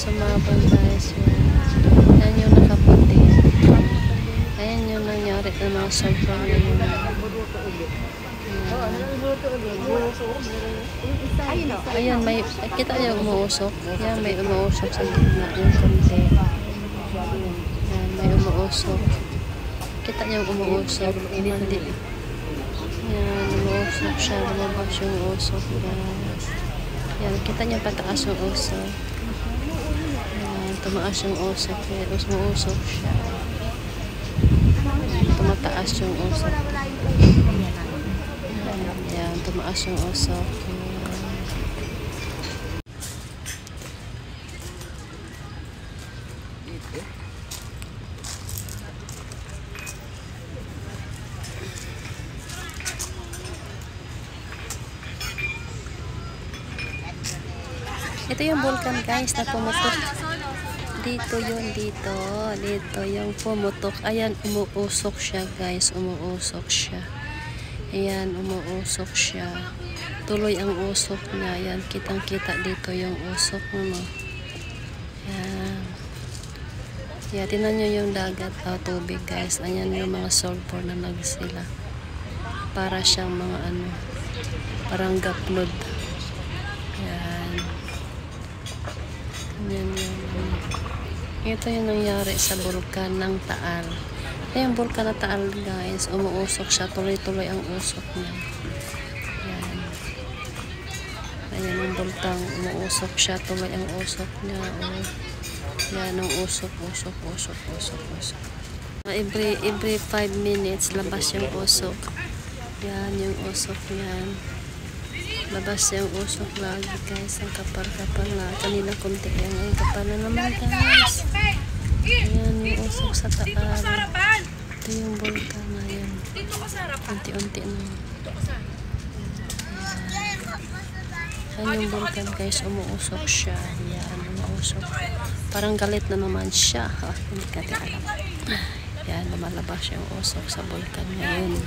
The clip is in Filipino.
sumabog guys. Yan yung nakaputi. Ayan yung nangyari ng mga sulfur na yun. Ayan, may, kita niyo umuusok. Yan, may umuusok sa gitna yung konti. Yan, may umuusok. Kita niyo umuusok. Hindi. Yan, umuusok siya. Lumabas yung usok guys. Yan, kita niyo pataas yung usok. Yan, tumaas yung usok. Umuusok siya. Tumataas yung usok. Yan, tumaas yung usok. Ito yung vulkan guys na pumutok. Dito yun, dito yung pumutok. Ayan, umuusok siya guys, umuusok siya. Ayan, umuusok siya. Tuloy ang usok niya. Ayan, kitang kita dito yung usok mo. Ayan. Ayan, tinan nyo yung dagat, tubig guys. Ayan yung mga sulfur na nagsila. Para siyang mga ano, parang gaplod. Ayan. Ayan yung ito yung nangyari sa bulkan ng Taal. Yung bulkan ng Taal guys, umuusok siya, tuloy-tuloy ang usok niya. Ayan. Ayan yung bulkan, umuusok siya, tuloy ang usok niya. Ayan ang usok. Every 5 minutes, labas yung usok. Ayan yung usok niyan. Labas yung usok lagi guys. Ang kapal-kapal na. Kanina konti yan. Ang kapal na naman guys. Ayan yung usok sa Taal. Ito yung bulkan na yan. Unti-unti na. Ayan yung bulkan guys. Umuusok siya. Ayan umuusok. Parang galit na naman siya. Hindi ka alam. Ayan lumalabas yung usok sa bulkan ngayon.